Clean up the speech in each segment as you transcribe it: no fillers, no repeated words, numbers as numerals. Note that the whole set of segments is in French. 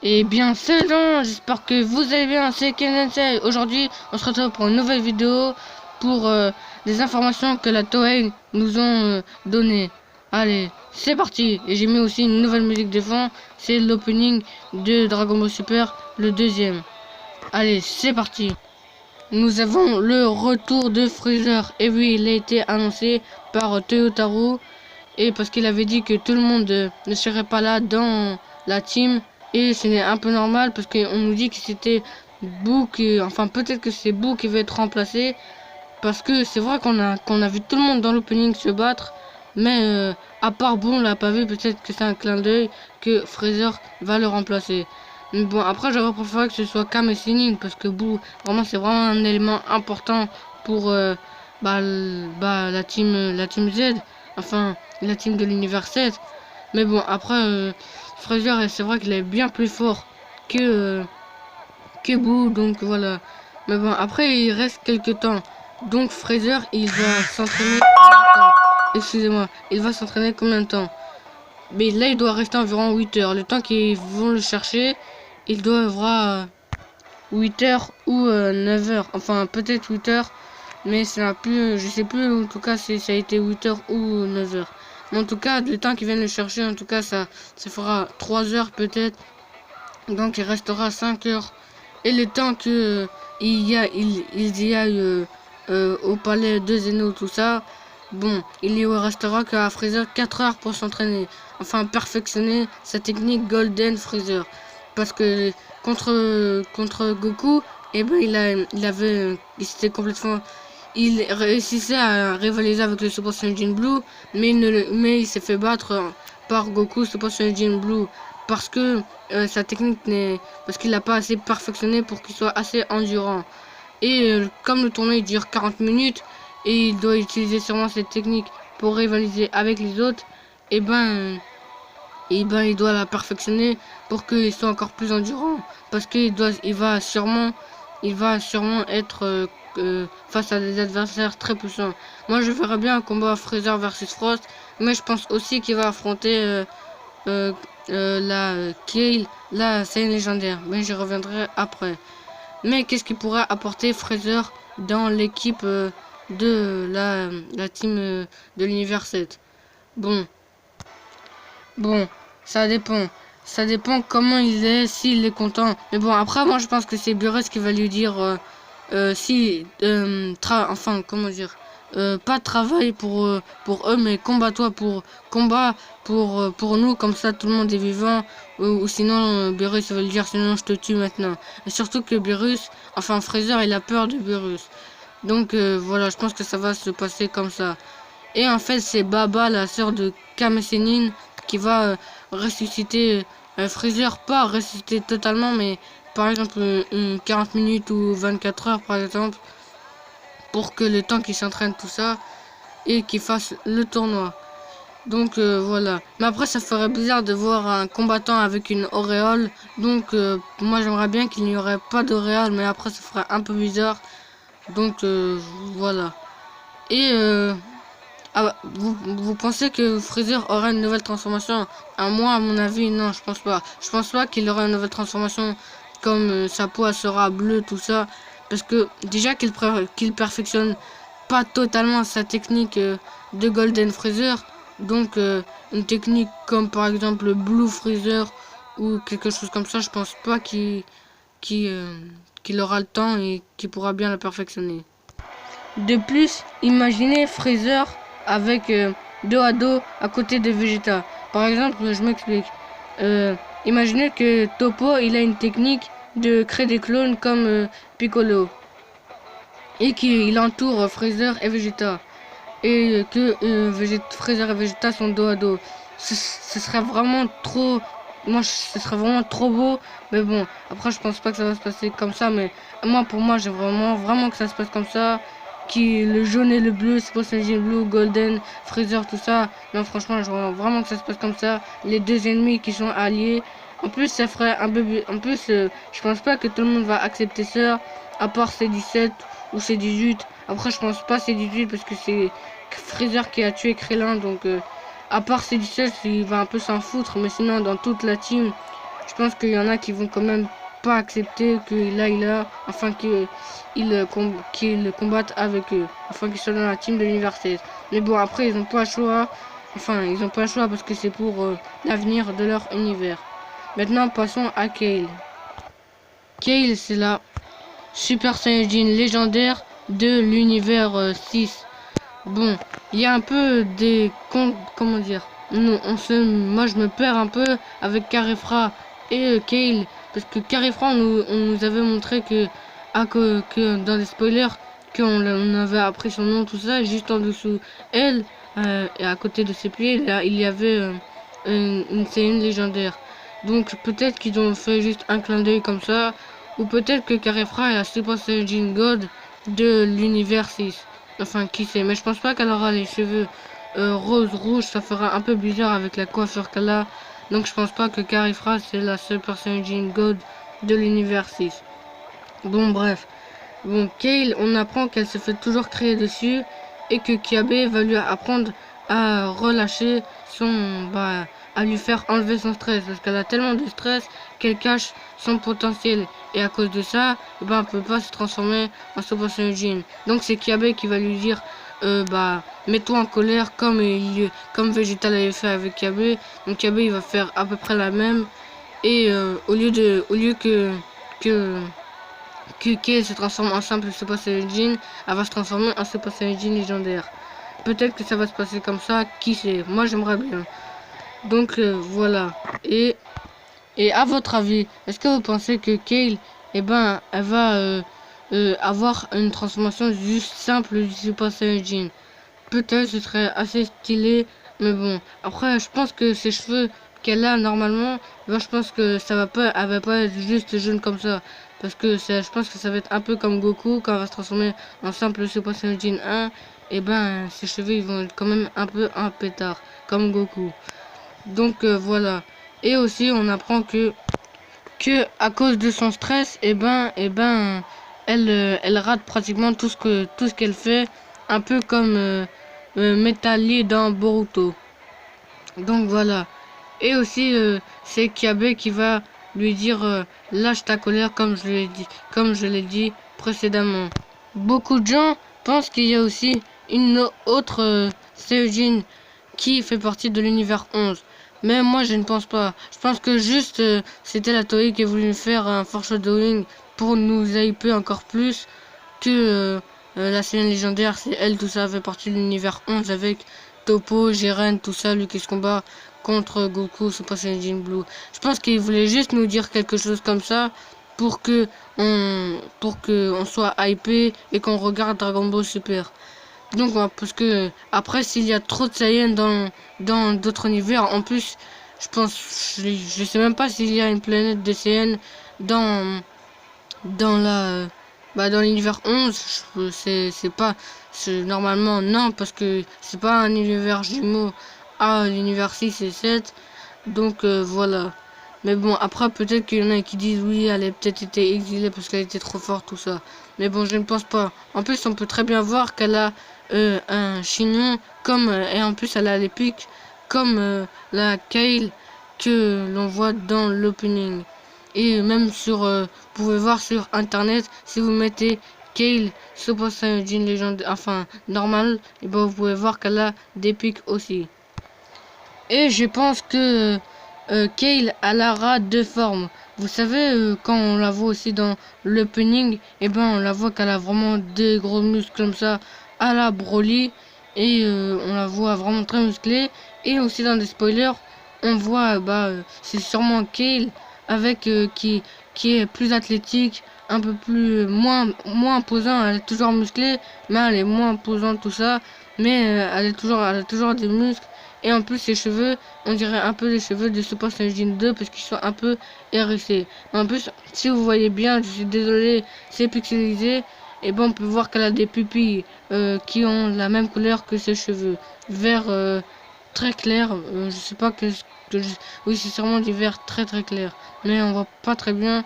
Eh bien salut, j'espère que vous allez bien, c'est Kensei. Aujourd'hui on se retrouve pour une nouvelle vidéo pour des informations que la Toei nous ont données. Allez, c'est parti. Et j'ai mis aussi une nouvelle musique de fond, c'est l'opening de Dragon Ball Super, le deuxième. Allez, c'est parti. Nous avons le retour de Freezer. Et oui, il a été annoncé par Toyotaro. Et parce qu'il avait dit que tout le monde ne serait pas là dans la team. Et c'est un peu normal parce qu'on nous dit que c'était Boo qui... Enfin, peut-être que c'est Boo qui va être remplacé. Parce que c'est vrai qu'on a vu tout le monde dans l'opening se battre. Mais à part Boo, on l'a pas vu. Peut-être que c'est un clin d'œil que Freezer va le remplacer. Mais bon, après, j'aurais préféré que ce soit Kame et Sinin. Parce que Boo, vraiment, c'est vraiment un élément important pour la team Z. Enfin, la team de l'univers 7. Mais bon, après, Fraser, c'est vrai qu'il est bien plus fort que Boo, donc voilà. Mais bon, après, il reste quelques temps. Donc Fraser, il va s'entraîner combien de temps? Excusez-moi, il va s'entraîner combien de temps? Mais là, il doit rester environ 8 heures. Le temps qu'ils vont le chercher, il doit avoir 8 heures ou 9 heures. Enfin, peut-être 8 heures. Mais ça n'a plus, je sais plus, en tout cas, si ça a été 8 heures ou 9 heures. Mais en tout cas, le temps qu'ils viennent le chercher, en tout cas, ça fera 3 heures peut-être. Donc, il restera 5 heures. Et le temps que il y aille au palais de Zeno, tout ça, bon, il y restera qu'à Freezer 4 heures pour s'entraîner. Enfin, perfectionner sa technique Golden Freezer. Parce que contre Goku, eh ben, il s'était complètement... Il réussissait à rivaliser avec le Super Saiyan Blue, mais il s'est fait battre par Goku Super Saiyan Blue parce que sa technique n'est, parce qu'il n'a pas assez perfectionné pour qu'il soit assez endurant. Et comme le tournoi il dure 40 minutes et il doit utiliser sûrement cette technique pour rivaliser avec les autres, et ben il doit la perfectionner pour qu'il soit encore plus endurant, parce il va sûrement être face à des adversaires très puissants. Moi, je verrais bien un combat Freezer versus Frost, mais je pense aussi qu'il va affronter euh, la Kale, la scène légendaire, mais j'y reviendrai après. Mais qu'est-ce qui pourrait apporter Freezer dans l'équipe de la team de l'univers 7? Bon, Bon, ça dépend. Ça dépend comment il est, s'il est content. Mais bon, après, moi, je pense que c'est Beerus qui va lui dire si, enfin, comment dire, pas travail pour eux, mais combat-toi pour nous, comme ça, tout le monde est vivant. Ou sinon, Beerus va lui dire, sinon, je te tue maintenant. Et surtout que Beerus, enfin, Freezer, il a peur de Beerus. Donc, voilà, je pense que ça va se passer comme ça. Et en fait, c'est Baba, la sœur de Kame Sennin, qui va ressusciter Freezer, pas ressusciter totalement, mais par exemple 40 minutes ou 24 heures par exemple, pour que le temps qu'il s'entraîne tout ça et qu'il fasse le tournoi. Donc voilà. Mais après, ça ferait bizarre de voir un combattant avec une auréole. Donc moi, j'aimerais bien qu'il n'y aurait pas d'auréole, mais après, ça ferait un peu bizarre. Donc voilà. Et vous pensez que Freezer aura une nouvelle transformation? Moi, à mon avis, non, je pense pas. Je pense pas qu'il aura une nouvelle transformation comme sa peau elle sera bleue, tout ça. Parce que déjà qu'il perfectionne pas totalement sa technique de Golden Freezer. Donc une technique comme par exemple le Blue Freezer ou quelque chose comme ça, je pense pas qu'il aura le temps et qu'il pourra bien la perfectionner. De plus, imaginez Freezer avec dos à dos à côté de Vegeta. Par exemple, je m'explique. Imaginez que Topo il a une technique de créer des clones comme Piccolo et qu'il entoure Freezer et Vegeta et que Freezer et Vegeta sont dos à dos. Ce serait vraiment trop... Moi, ce serait vraiment trop beau. Mais bon, après, je pense pas que ça va se passer comme ça. Mais moi, pour moi, j'ai vraiment que ça se passe comme ça. Qui le jaune et le bleu, c'est pour ça que j'ai blue, golden, Freezer, tout ça. Non, franchement, je vois vraiment que ça se passe comme ça. Les deux ennemis qui sont alliés. En plus, ça ferait un peu... En plus, je pense pas que tout le monde va accepter ça. À part C17 ou C18. Après, je pense pas C18 parce que c'est Freezer qui a tué Krillin. Donc, à part C17, il va un peu s'en foutre. Mais sinon, dans toute la team, je pense qu'il y en a qui vont quand même pas accepter qu'il aille là, afin qu'il combatte avec eux, afin qu'il soit dans la team de l'univers 16. Mais bon, après, ils ont pas le choix. Enfin, ils ont pas le choix parce que c'est pour l'avenir de leur univers. Maintenant, passons à Kale. Kale, c'est la Super Saiyajin légendaire de l'univers 6. Bon, il y a un peu des... Comment dire, non, moi, je me perds un peu avec Carifra et Kale. Parce que Carifra, on nous avait montré que dans les spoilers, on avait appris son nom, tout ça, juste en dessous elle, et à côté de ses pieds, là, il y avait une scène légendaire. Donc peut-être qu'ils ont fait juste un clin d'œil comme ça, ou peut-être que Carifra est la Super Saiyajin God de l'univers 6. Enfin, qui sait, mais je pense pas qu'elle aura les cheveux rose, rouge, ça fera un peu bizarre avec la coiffure qu'elle a. Donc je pense pas que Carifra c'est la Super Saiyajin God de l'univers 6. Bon, bref. Bon, Kale, on apprend qu'elle se fait toujours crier dessus et que Kiabe va lui apprendre à relâcher à lui faire enlever son stress parce qu'elle a tellement de stress qu'elle cache son potentiel et à cause de ça, elle peut pas se transformer en Super Saiyajin. Donc c'est Kiabe qui va lui dire mets-toi en colère comme Vegeta l'avait fait avec Kiabe. Donc Kiabe il va faire à peu près la même et au lieu que Kale se transforme en simple Super Saiyajin, elle va se transformer en Super Saiyajin légendaire. Peut-être que ça va se passer comme ça, qui sait. Moi j'aimerais bien. Donc voilà. Et à votre avis, est-ce que vous pensez que Kale, elle va avoir une transformation juste simple du Super Saiyajin? Peut-être ce serait assez stylé, mais bon. Après, je pense que ses cheveux qu'elle a normalement, je pense que elle va pas être juste jaune comme ça. Parce que je pense que ça va être un peu comme Goku quand elle va se transformer en simple Super Saiyajin 1. Et ses cheveux ils vont être quand même un peu un pétard, comme Goku. Donc voilà. Et aussi on apprend que à cause de son stress, elle rate pratiquement tout ce qu'elle fait, un peu comme Metal dans Boruto. Donc voilà. Et aussi c'est Kiabe qui va lui dire lâche ta colère comme je l'ai dit précédemment. Beaucoup de gens pensent qu'il y a aussi une autre Saiyajin qui fait partie de l'univers 11. Mais moi je ne pense pas. Je pense que juste c'était la Toei qui a voulu faire un foreshadowing pour nous hyper encore plus que la scène légendaire, c'est elle, tout ça fait partie de l'univers 11 avec Toppo, Jiren, tout ça, lui qui se combat contre Goku, Super Saiyajin Blue. Je pense qu'il voulait juste nous dire quelque chose comme ça pour que on soit hypé et qu'on regarde Dragon Ball Super. Donc parce que après s'il y a trop de Saiyans dans d'autres univers, en plus je sais même pas s'il y a une planète de Saiyans dans la dans l'univers 11, normalement non parce que c'est pas un univers jumeau à l'univers 6 et 7. Donc voilà. Mais bon, après peut-être qu'il y en a qui disent oui, elle a peut-être été exilée parce qu'elle était trop forte, tout ça. Mais bon, je ne pense pas. En plus, on peut très bien voir qu'elle a un chignon et en plus elle a les pics comme la Kale que l'on voit dans l'opening. Et même vous pouvez voir sur internet, si vous mettez Kale Super Saiyajin légende, enfin normal, et vous pouvez voir qu'elle a des pics aussi. Et je pense que Kale elle aura deux formes. Vous savez, quand on la voit aussi dans l'opening, on la voit qu'elle a vraiment des gros muscles comme ça à la Broly. Et on la voit vraiment très musclée. Et aussi dans des spoilers, on voit, c'est sûrement Kale avec qui est plus athlétique, un peu plus moins imposant. Elle est toujours musclée, mais elle est moins imposante tout ça. Mais elle a toujours des muscles. Et en plus ses cheveux, on dirait un peu les cheveux de Super Saiyajin 2 parce qu'ils sont un peu hérissés. En plus, si vous voyez bien, je suis désolé, c'est pixelisé. Et on peut voir qu'elle a des pupilles qui ont la même couleur que ses cheveux. Vert très clair. Je sais pas oui, c'est sûrement du vert très très clair. Mais on voit pas très bien.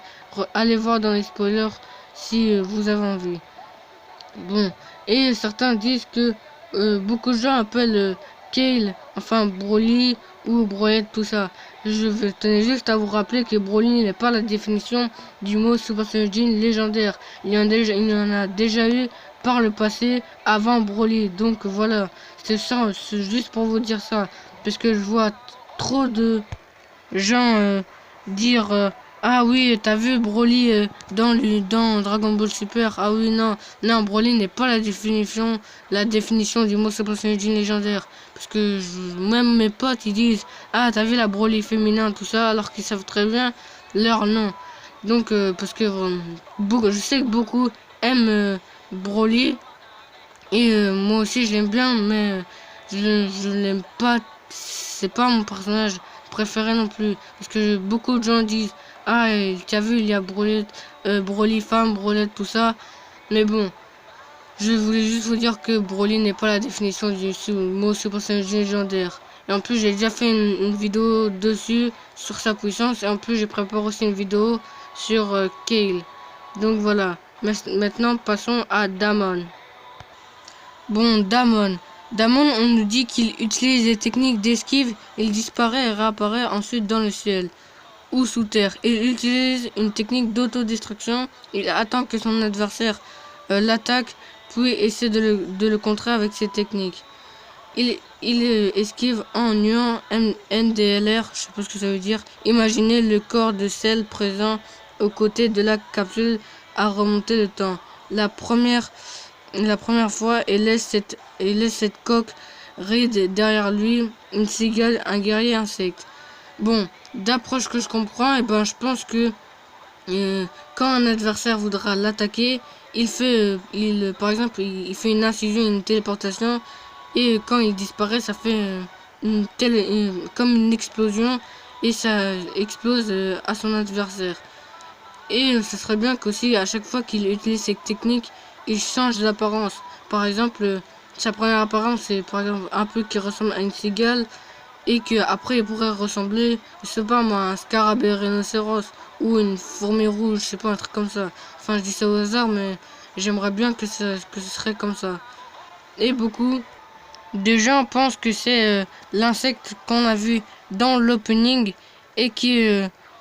Allez voir dans les spoilers si vous avez envie. Bon. Et certains disent que beaucoup de gens appellent Kale, enfin Broly ou Broyette, tout ça. tenais juste à vous rappeler que Broly n'est pas la définition du mot Super Saiyajin légendaire. Il y en a déjà eu par le passé avant Broly. Donc voilà, c'est ça, c'est juste pour vous dire ça. Parce que je vois trop de gens dire ah oui, t'as vu Broly dans Dragon Ball Super. Ah oui, non, Broly n'est pas la définition du mot Super Saiyajin légendaire. Parce que même mes potes ils disent ah t'as vu la Broly féminin tout ça alors qu'ils savent très bien leur nom. Donc parce que je sais que beaucoup aiment Broly et moi aussi je l'aime bien, mais je l'aime pas. C'est pas mon personnage préféré non plus. Parce que beaucoup de gens disent ah t'as vu il y a Broly femme, Broly tout ça. Mais bon, je voulais juste vous dire que Broly n'est pas la définition du mot Super Saiyan légendaire. Et en plus j'ai déjà fait une vidéo dessus sur sa puissance. Et en plus j'ai préparé aussi une vidéo sur Kale. Donc voilà. Maintenant passons à Damon. Bon, Damon, on nous dit qu'il utilise des techniques d'esquive, il disparaît et réapparaît ensuite dans le ciel ou sous terre. Il utilise une technique d'autodestruction, il attend que son adversaire l'attaque, puis essaie de le contrer avec ses techniques. Il esquive en nuant NDLR, je sais pas ce que ça veut dire. Imaginez le corps de sel présent aux côtés de la capsule à remonter le temps. La première fois, il laisse cette coque ride derrière lui, une cigale, un guerrier insecte. Bon, d'approche que je comprends, et ben je pense que quand un adversaire voudra l'attaquer, par exemple, il fait une incision, une téléportation, et quand il disparaît, ça fait comme une explosion, et ça explose à son adversaire. Et ce serait bien qu'aussi, à chaque fois qu'il utilise cette technique, il change d'apparence. Par exemple, sa première apparence, c'est par exemple un peu qui ressemble à une cigale, et qu'après il pourrait ressembler, je sais pas moi, un scarabée rhinocéros ou une fourmi rouge, je sais pas, un truc comme ça. Enfin, je dis ça au hasard, mais j'aimerais bien que ce serait comme ça. Et beaucoup de gens pensent que c'est l'insecte qu'on a vu dans l'opening et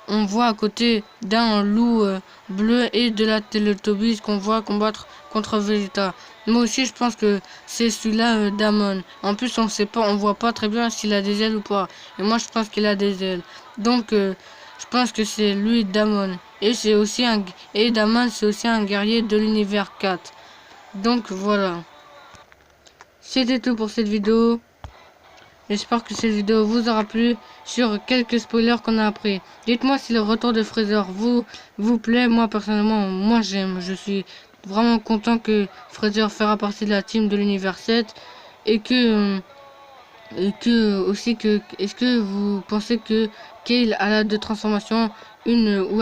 on voit à côté d'un loup bleu et de la Teletubbies qu'on voit combattre contre Vegeta. Moi aussi je pense que c'est celui-là Damon. En plus on sait pas, on voit pas très bien s'il a des ailes ou pas. Et moi je pense qu'il a des ailes. Donc je pense que c'est lui Damon. Et Damon c'est aussi un guerrier de l'univers 4. Donc voilà. C'était tout pour cette vidéo. J'espère que cette vidéo vous aura plu sur quelques spoilers qu'on a appris. Dites-moi si le retour de Freezer vous plaît. Moi personnellement, moi j'aime. Je suis vraiment content que Freezer fera partie de la team de l'univers 7 et que est-ce que vous pensez que Kale a la de transformation une où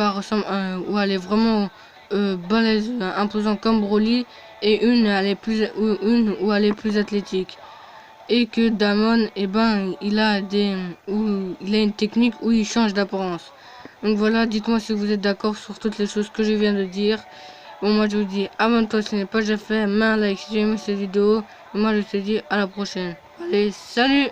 elle est vraiment balèze, imposante comme Broly et une où elle est plus athlétique. Et que Damon, eh ben, il a une technique où il change d'apparence. Donc voilà, dites-moi si vous êtes d'accord sur toutes les choses que je viens de dire. Bon, moi je vous dis abonne-toi si ce n'est pas déjà fait, mets un like si tu as aimé cette vidéo. Et moi je te dis à la prochaine. Allez, salut!